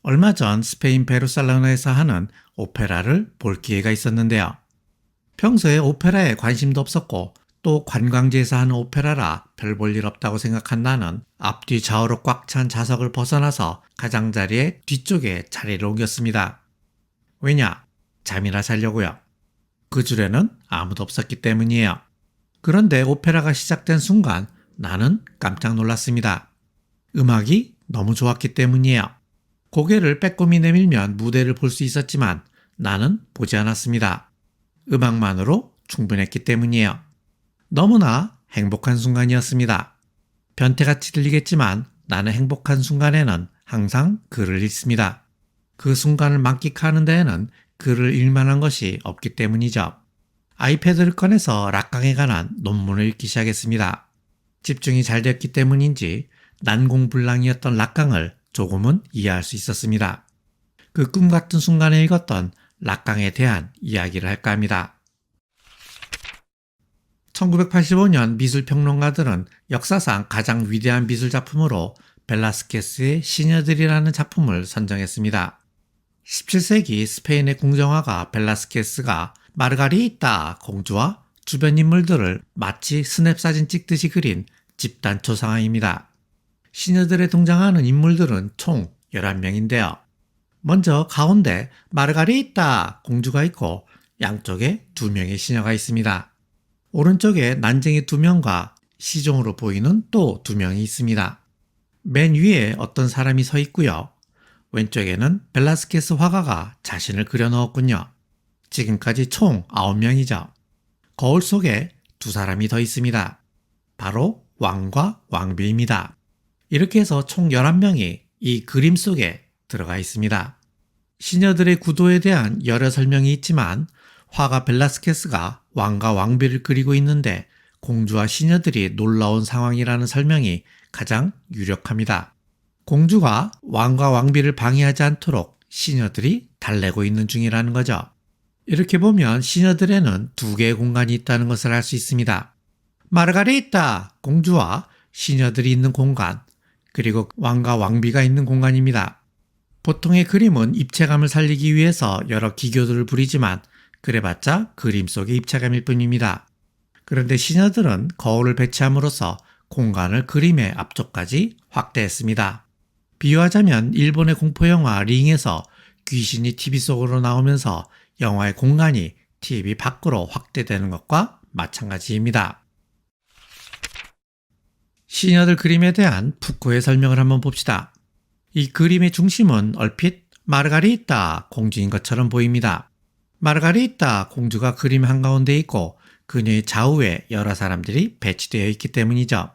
얼마 전 스페인 베르셀로나에서 하는 오페라를 볼 기회가 있었는데요. 평소에 오페라에 관심도 없었고 또 관광지에서 하는 오페라라 별 볼 일 없다고 생각한 나는 앞뒤 좌우로 꽉 찬 좌석을 벗어나서 가장자리의 뒤쪽에 자리를 옮겼습니다. 왜냐? 잠이나 자려고요. 그 줄에는 아무도 없었기 때문이에요. 그런데 오페라가 시작된 순간 나는 깜짝 놀랐습니다. 음악이 너무 좋았기 때문이에요. 고개를 빼꼼히 내밀면 무대를 볼 수 있었지만 나는 보지 않았습니다. 음악만으로 충분했기 때문이에요. 너무나 행복한 순간이었습니다. 변태같이 들리겠지만 나는 행복한 순간에는 항상 글을 읽습니다. 그 순간을 만끽하는 데에는 글을 읽만한 것이 없기 때문이죠. 아이패드를 꺼내서 락강에 관한 논문을 읽기 시작했습니다. 집중이 잘 됐기 때문인지 난공불락이었던 락강을 조금은 이해할 수 있었습니다. 그 꿈같은 순간에 읽었던 락강에 대한 이야기를 할까 합니다. 1985년 미술평론가들은 역사상 가장 위대한 미술작품으로 벨라스케스의 시녀들이라는 작품을 선정했습니다. 17세기 스페인의 궁정화가 벨라스케스가 마르가리타 공주와 주변 인물들을 마치 스냅사진 찍듯이 그린 집단 초상화입니다. 시녀들에 등장하는 인물들은 총 11명인데요. 먼저 가운데 마르가리타 공주가 있고 양쪽에 2명의 시녀가 있습니다. 오른쪽에 난쟁이 2명과 시종으로 보이는 또 2명이 있습니다. 맨 위에 어떤 사람이 서 있고요. 왼쪽에는 벨라스케스 화가가 자신을 그려 넣었군요. 지금까지 총 9명이죠. 거울 속에 2사람이 더 있습니다. 바로 왕과 왕비입니다. 이렇게 해서 총 11명이 이 그림 속에 들어가 있습니다. 시녀들의 구도에 대한 여러 설명이 있지만 화가 벨라스케스가 왕과 왕비를 그리고 있는데 공주와 시녀들이 놀라운 상황이라는 설명이 가장 유력합니다. 공주가 왕과 왕비를 방해하지 않도록 시녀들이 달래고 있는 중이라는 거죠. 이렇게 보면 시녀들에는 2개의 공간이 있다는 것을 알 수 있습니다. 마르가리타 공주와 시녀들이 있는 공간, 그리고 왕과 왕비가 있는 공간입니다. 보통의 그림은 입체감을 살리기 위해서 여러 기교들을 부리지만 그래봤자 그림 속의 입체감일 뿐입니다. 그런데 시녀들은 거울을 배치함으로써 공간을 그림의 앞쪽까지 확대했습니다. 비유하자면 일본의 공포영화 링에서 귀신이 TV 속으로 나오면서 영화의 공간이 TV 밖으로 확대되는 것과 마찬가지입니다. 시녀들 그림에 대한 푸코의 설명을 한번 봅시다. 이 그림의 중심은 얼핏 마르가리타 공주인 것처럼 보입니다. 마르가리타 공주가 그림 한가운데 있고 그녀의 좌우에 여러 사람들이 배치되어 있기 때문이죠.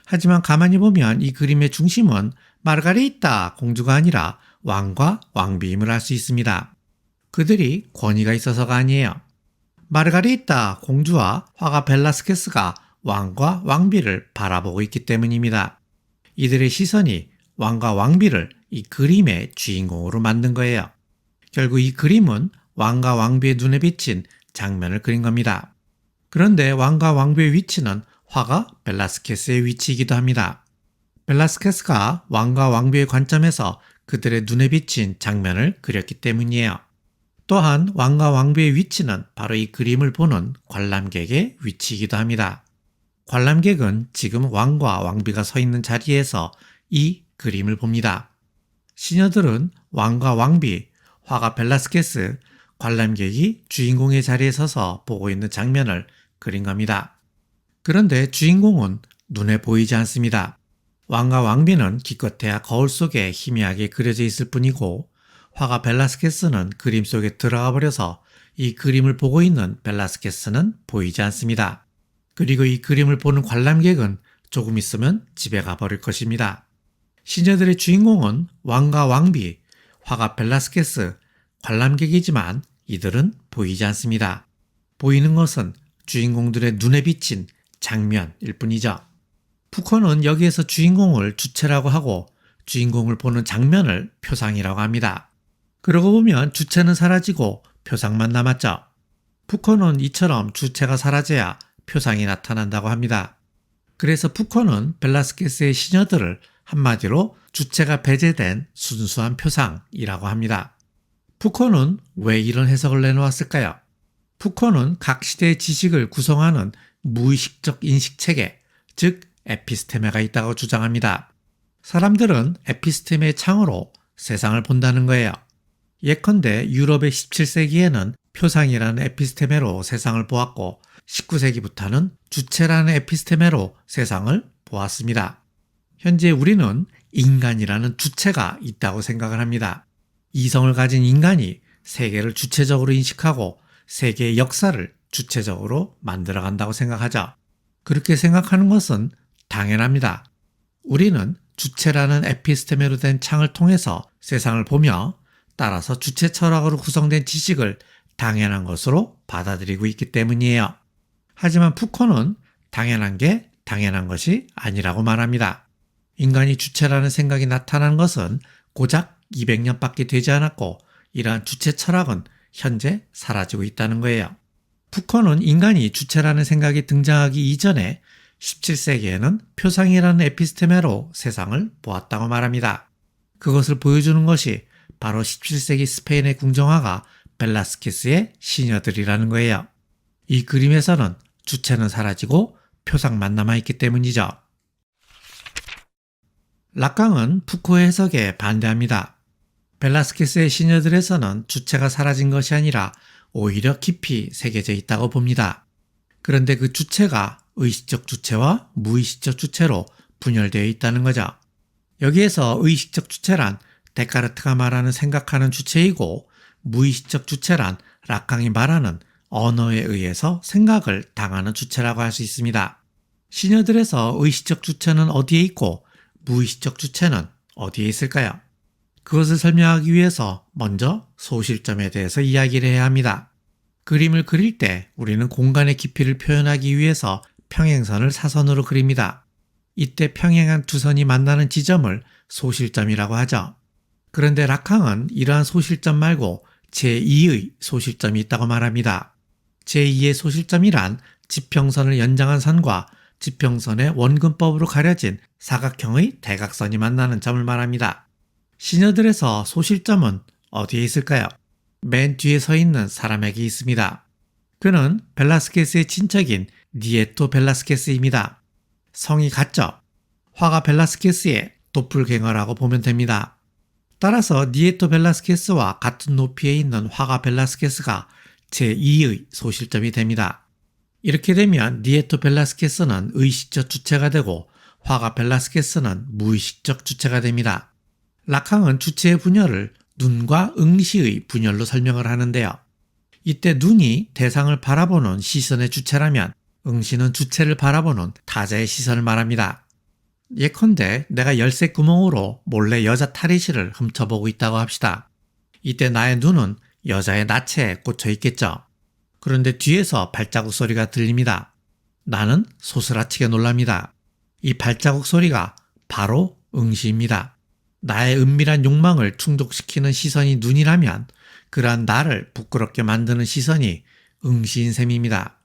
하지만 가만히 보면 이 그림의 중심은 마르가리타 공주가 아니라 왕과 왕비임을 알 수 있습니다. 그들이 권위가 있어서가 아니에요. 마르가리타 공주와 화가 벨라스케스가 왕과 왕비를 바라보고 있기 때문입니다. 이들의 시선이 왕과 왕비를 이 그림의 주인공으로 만든 거예요. 결국 이 그림은 왕과 왕비의 눈에 비친 장면을 그린 겁니다. 그런데 왕과 왕비의 위치는 화가 벨라스케스의 위치이기도 합니다. 벨라스케스가 왕과 왕비의 관점에서 그들의 눈에 비친 장면을 그렸기 때문이에요. 또한 왕과 왕비의 위치는 바로 이 그림을 보는 관람객의 위치이기도 합니다. 관람객은 지금 왕과 왕비가 서 있는 자리에서 이 그림을 봅니다. 시녀들은 왕과 왕비, 화가 벨라스케스, 관람객이 주인공의 자리에 서서 보고 있는 장면을 그린 겁니다. 그런데 주인공은 눈에 보이지 않습니다. 왕과 왕비는 기껏해야 거울 속에 희미하게 그려져 있을 뿐이고 화가 벨라스케스는 그림 속에 들어가 버려서 이 그림을 보고 있는 벨라스케스는 보이지 않습니다. 그리고 이 그림을 보는 관람객은 조금 있으면 집에 가버릴 것입니다. 시녀들의 주인공은 왕과 왕비, 화가 벨라스케스, 관람객이지만 이들은 보이지 않습니다. 보이는 것은 주인공들의 눈에 비친 장면일 뿐이죠. 푸코는 여기에서 주인공을 주체라고 하고 주인공을 보는 장면을 표상이라고 합니다. 그러고 보면 주체는 사라지고 표상만 남았죠. 푸코는 이처럼 주체가 사라져야 표상이 나타난다고 합니다. 그래서 푸코는 벨라스케스의 시녀들을 한마디로 주체가 배제된 순수한 표상이라고 합니다. 푸코는 왜 이런 해석을 내놓았을까요? 푸코는 각 시대의 지식을 구성하는 무의식적 인식체계, 즉 에피스테메가 있다고 주장합니다. 사람들은 에피스테메의 창으로 세상을 본다는 거예요. 예컨대 유럽의 17세기에는 표상이라는 에피스테메로 세상을 보았고 19세기부터는 주체라는 에피스테메로 세상을 보았습니다. 현재 우리는 인간이라는 주체가 있다고 생각을 합니다. 이성을 가진 인간이 세계를 주체적으로 인식하고 세계의 역사를 주체적으로 만들어간다고 생각하죠. 그렇게 생각하는 것은 당연합니다. 우리는 주체라는 에피스테메로 된 창을 통해서 세상을 보며 따라서 주체 철학으로 구성된 지식을 당연한 것으로 받아들이고 있기 때문이에요. 하지만 푸코는 당연한 게 당연한 것이 아니라고 말합니다. 인간이 주체라는 생각이 나타난 것은 고작 200년밖에 되지 않았고 이러한 주체 철학은 현재 사라지고 있다는 거예요. 푸코는 인간이 주체라는 생각이 등장하기 이전에 17세기에는 표상이라는 에피스테메로 세상을 보았다고 말합니다. 그것을 보여주는 것이 바로 17세기 스페인의 궁정화가 벨라스케스의 시녀들이라는 거예요. 이 그림에서는 주체는 사라지고 표상만 남아있기 때문이죠. 락강은 푸코의 해석에 반대합니다. 벨라스케스의 시녀들에서는 주체가 사라진 것이 아니라 오히려 깊이 새겨져 있다고 봅니다. 그런데 그 주체가 의식적 주체와 무의식적 주체로 분열되어 있다는 거죠. 여기에서 의식적 주체란 데카르트가 말하는 생각하는 주체이고 무의식적 주체란 락강이 말하는 언어에 의해서 생각을 당하는 주체라고 할 수 있습니다. 시녀들에서 의식적 주체는 어디에 있고 무의식적 주체는 어디에 있을까요? 그것을 설명하기 위해서 먼저 소실점에 대해서 이야기를 해야 합니다. 그림을 그릴 때 우리는 공간의 깊이를 표현하기 위해서 평행선을 사선으로 그립니다. 이때 평행한 두 선이 만나는 지점을 소실점이라고 하죠. 그런데 락강은 이러한 소실점 말고 제2의 소실점이 있다고 말합니다. 제2의 소실점이란 지평선을 연장한 선과 지평선의 원근법으로 가려진 사각형의 대각선이 만나는 점을 말합니다. 시녀들에서 소실점은 어디에 있을까요? 맨 뒤에 서 있는 사람에게 있습니다. 그는 벨라스케스의 친척인 니에토 벨라스케스입니다. 성이 같죠? 화가 벨라스케스의 도플갱어라고 보면 됩니다. 따라서 니에토 벨라스케스와 같은 높이에 있는 화가 벨라스케스가 제2의 소실점이 됩니다. 이렇게 되면 니에토 벨라스케스는 의식적 주체가 되고 화가 벨라스케스는 무의식적 주체가 됩니다. 락강은 주체의 분열을 눈과 응시의 분열로 설명을 하는데요. 이때 눈이 대상을 바라보는 시선의 주체라면 응시는 주체를 바라보는 타자의 시선을 말합니다. 예컨대 내가 열쇠 구멍으로 몰래 여자 탈의실을 훔쳐보고 있다고 합시다. 이때 나의 눈은 여자의 나체에 꽂혀 있겠죠. 그런데 뒤에서 발자국 소리가 들립니다. 나는 소스라치게 놀랍니다. 이 발자국 소리가 바로 응시입니다. 나의 은밀한 욕망을 충족시키는 시선이 눈이라면 그러한 나를 부끄럽게 만드는 시선이 응시인 셈입니다.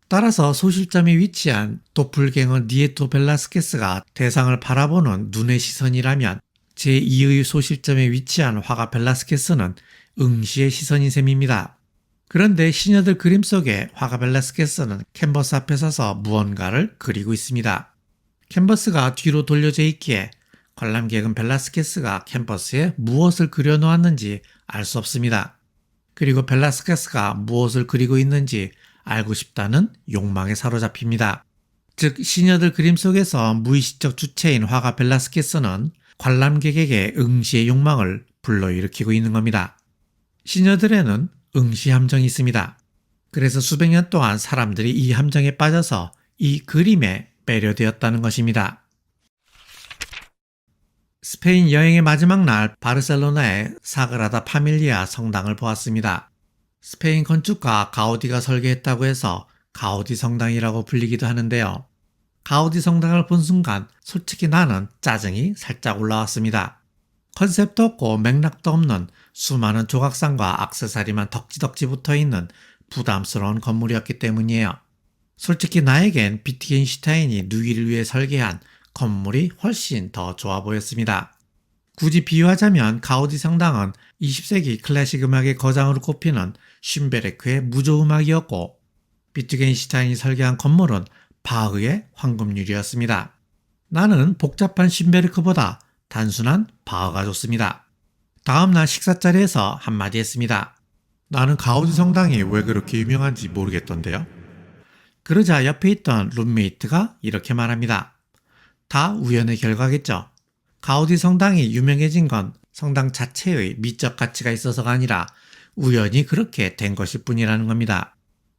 따라서 소실점에 위치한 도플갱어 니에토 벨라스케스가 대상을 바라보는 눈의 시선이라면 제2의 소실점에 위치한 화가 벨라스케스는 응시의 시선인 셈입니다. 그런데 시녀들 그림 속에 화가 벨라스케스는 캔버스 앞에 서서 무언가를 그리고 있습니다. 캔버스가 뒤로 돌려져 있기에 관람객은 벨라스케스가 캔버스에 무엇을 그려놓았는지 알 수 없습니다. 그리고 벨라스케스가 무엇을 그리고 있는지 알고 싶다는 욕망에 사로잡힙니다. 즉 시녀들 그림 속에서 무의식적 주체인 화가 벨라스케스는 관람객에게 응시의 욕망을 불러일으키고 있는 겁니다. 시녀들에는 응시 함정이 있습니다. 그래서 수백 년 동안 사람들이 이 함정에 빠져서 이 그림에 매료되었다는 것입니다. 스페인 여행의 마지막 날 바르셀로나의 사그라다 파밀리아 성당을 보았습니다. 스페인 건축가 가우디가 설계했다고 해서 가우디 성당이라고 불리기도 하는데요. 가우디 성당을 본 순간 솔직히 나는 짜증이 살짝 올라왔습니다. 컨셉도 없고 맥락도 없는 수많은 조각상과 액세서리만 덕지덕지 붙어있는 부담스러운 건물이었기 때문이에요. 솔직히 나에겐 비트겐슈타인이 누이를 위해 설계한 건물이 훨씬 더 좋아 보였습니다. 굳이 비유하자면 가우디 성당은 20세기 클래식 음악의 거장으로 꼽히는 쉰베르크의 무조음악이었고 비트겐슈타인이 설계한 건물은 바흐의 황금유리였습니다. 나는 복잡한 쉰베르크보다 단순한 바흐가 좋습니다. 다음날 식사 자리에서 한마디 했습니다. 나는 가우디 성당이 왜 그렇게 유명한지 모르겠던데요. 그러자 옆에 있던 룸메이트가 이렇게 말합니다. 다 우연의 결과겠죠. 가우디 성당이 유명해진 건 성당 자체의 미적 가치가 있어서가 아니라 우연히 그렇게 된 것일 뿐이라는 겁니다.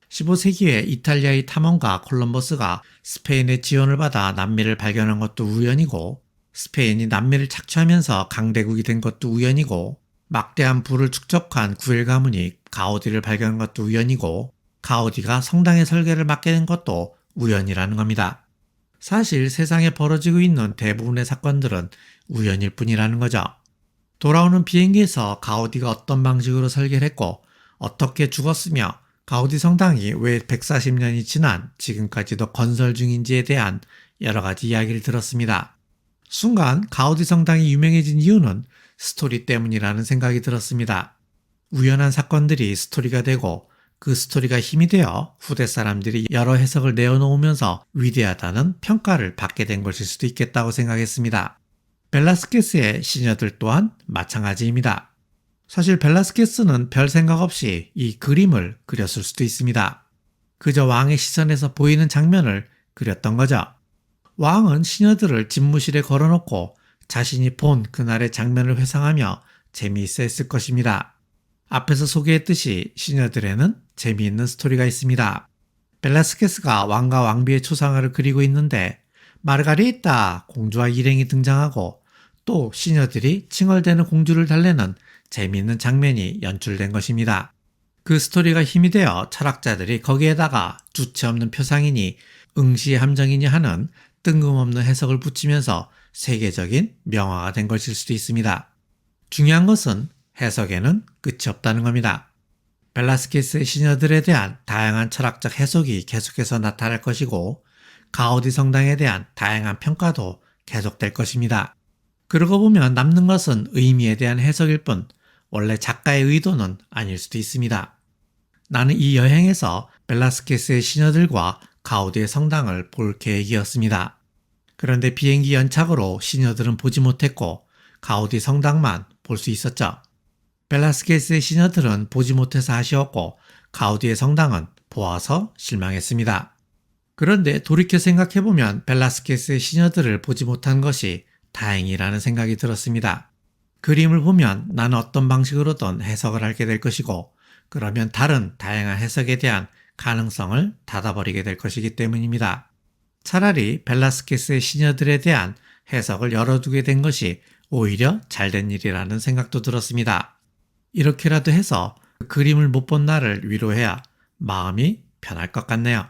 15세기에 이탈리아의 탐험가 콜럼버스가 스페인의 지원을 받아 남미를 발견한 것도 우연이고 스페인이 남미를 착취하면서 강대국이 된 것도 우연이고 막대한 부를 축적한 구엘 가문이 가우디를 발견한 것도 우연이고 가우디가 성당의 설계를 맡게 된 것도 우연이라는 겁니다. 사실 세상에 벌어지고 있는 대부분의 사건들은 우연일 뿐이라는 거죠. 돌아오는 비행기에서 가우디가 어떤 방식으로 설계를 했고 어떻게 죽었으며 가우디 성당이 왜 140년이 지난 지금까지도 건설 중인지에 대한 여러 가지 이야기를 들었습니다. 순간 가우디 성당이 유명해진 이유는 스토리 때문이라는 생각이 들었습니다. 우연한 사건들이 스토리가 되고 그 스토리가 힘이 되어 후대 사람들이 여러 해석을 내어놓으면서 위대하다는 평가를 받게 된 것일 수도 있겠다고 생각했습니다. 벨라스케스의 시녀들 또한 마찬가지입니다. 사실 벨라스케스는 별 생각 없이 이 그림을 그렸을 수도 있습니다. 그저 왕의 시선에서 보이는 장면을 그렸던 거죠. 왕은 시녀들을 집무실에 걸어놓고 자신이 본 그날의 장면을 회상하며 재미있어 했을 것입니다. 앞에서 소개했듯이 시녀들에는 재미있는 스토리가 있습니다. 벨라스케스가 왕과 왕비의 초상화를 그리고 있는데 마르가리타 공주와 일행이 등장하고 또 시녀들이 칭얼대는 공주를 달래는 재미있는 장면이 연출된 것입니다. 그 스토리가 힘이 되어 철학자들이 거기에다가 주체 없는 표상이니 응시의 함정이니 하는 뜬금없는 해석을 붙이면서 세계적인 명화가 된 것일 수도 있습니다. 중요한 것은 해석에는 끝이 없다는 겁니다. 벨라스케스의 시녀들에 대한 다양한 철학적 해석이 계속해서 나타날 것이고 가우디 성당에 대한 다양한 평가도 계속될 것입니다. 그러고 보면 남는 것은 의미에 대한 해석일 뿐 원래 작가의 의도는 아닐 수도 있습니다. 나는 이 여행에서 벨라스케스의 시녀들과 가우디의 성당을 볼 계획이었습니다. 그런데 비행기 연착으로 시녀들은 보지 못했고 가우디 성당만 볼 수 있었죠. 벨라스케스의 시녀들은 보지 못해서 아쉬웠고 가우디의 성당은 보아서 실망했습니다. 그런데 돌이켜 생각해보면 벨라스케스의 시녀들을 보지 못한 것이 다행이라는 생각이 들었습니다. 그림을 보면 나는 어떤 방식으로든 해석을 하게 될 것이고 그러면 다른 다양한 해석에 대한 가능성을 닫아버리게 될 것이기 때문입니다. 차라리 벨라스케스의 시녀들에 대한 해석을 열어두게 된 것이 오히려 잘된 일이라는 생각도 들었습니다. 이렇게라도 해서 그림을 못 본 나를 위로해야 마음이 편할 것 같네요.